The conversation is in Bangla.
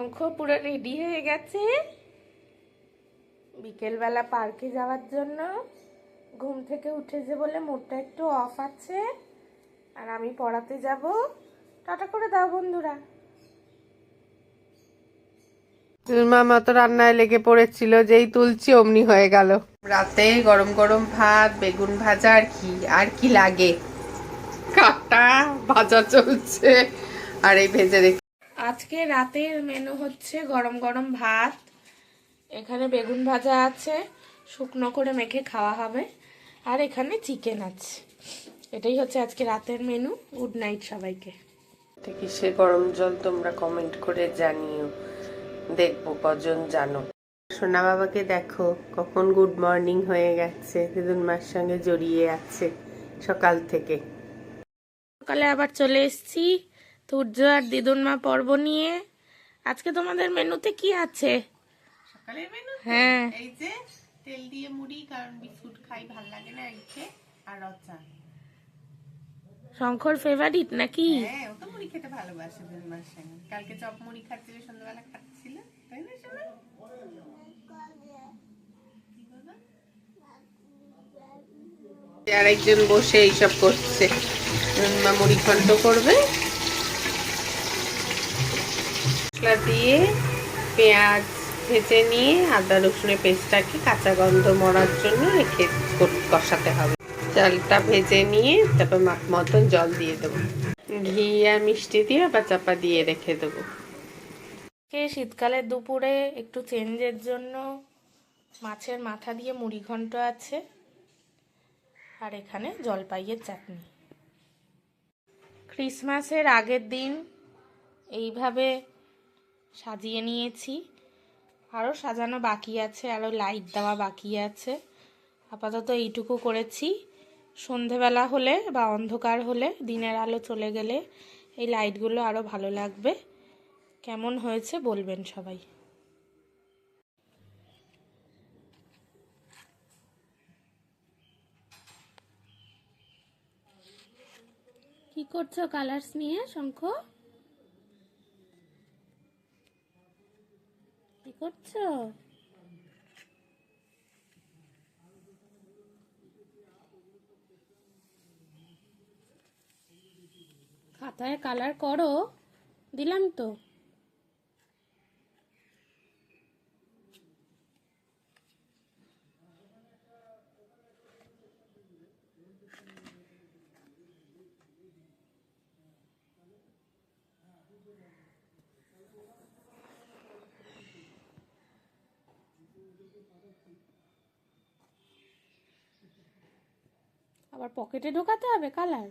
শঙ্খ পুরো রেডি হয়ে গেছে বিকেলবেলা পার্কে যাওয়ার জন্য। ঘুম থেকে উঠেছে বলে মুডটা একটু অফ আছে, আর আমি পড়াতে যাব। টাটা করে দাও বন্ধুরা। মামা তো রান্নায় লেগে পড়েছিল, যেই তুলছি অমনি হয়ে গেল। রাতে গরম গরম ভাত, বেগুন ভাজা, আর কি লাগে, কাটা ভাজা চলছে আর এই ভেজে রেখে। আজকে রাতের মেনু হচ্ছে গরম গরম ভাত, এখানে বেগুন ভাজা আছে, শুকনো করে মেখে খাওয়া হবে, আর এখানে চিকেন আছে। এটাই হচ্ছে আজকে রাতের মেনু। গুড নাইট সবাইকে। কিসে গরম জল তোমরা কমেন্ট করে জানিও, দেখবো কজন জানো। সোনা বাবাকে দেখো কখন গুড মর্নিং হয়ে গেছে, দিদুন মার সঙ্গে জড়িয়ে আছে সকাল থেকে। সকালে আবার চলে এসেছি সূর্য আর দিদুন মা পর্ব নিয়ে। আজকে তোমাদের মেনুতে কি আছে? সকালের মেনু হ্যাঁ, এই যে তেল দিয়ে মুড়ি, কারণ বিস্কুট খাই ভাল লাগে না ইচ্ছে, আর রচা। শঙ্কর ফেভারিট নাকি? হ্যাঁ, ও তো মুড়ি খেতে ভালোবাসে দিনমার সঙ্গে। কালকে চপ মুড়ি খাচ্ছিল, সন্ধ্যাবেলা খাচ্ছিল, তাই না শোনা? আর একজন বসে এইসব করছে, মা মুড়ি ঘন্ট করবে। মশলা দিয়ে পেঁয়াজ ভেজে নিয়ে আদা রসুনের পেস্টটাকে কাঁচা গন্ধ মরার জন্য রেখে কষাতে হবে। চালটা ভেজে নিয়ে তারপর মাপ মতন জল দিয়ে দেবো, ঘি আর মিষ্টি দিয়ে আবার চাপা দিয়ে রেখে দেবো। শীতকালের দুপুরে একটু চেঞ্জের জন্য মাছের মাথা দিয়ে মুড়ি ঘন্ট আছে, আর এখানে জলপাইয়ের চাটনি। ক্রিসমাসের আগের দিন এইভাবে সাজিয়ে নিয়েছি, আরও সাজানো বাকি আছে, আরও লাইট দেওয়া বাকি আছে। আপাতত এইটুকু করেছি। সন্ধেবেলা হলে বা অন্ধকার হলে, দিনের আলো চলে গেলে এই লাইটগুলো আরও ভালো লাগবে। কেমন হয়েছে বলবেন সবাই। কি করছো কালার্স নিয়ে শঙ্খ? কি করছো? খাতায় কালার করো, দিলাম তো। আবার পকেটে ঢোকাতে হবে কালার।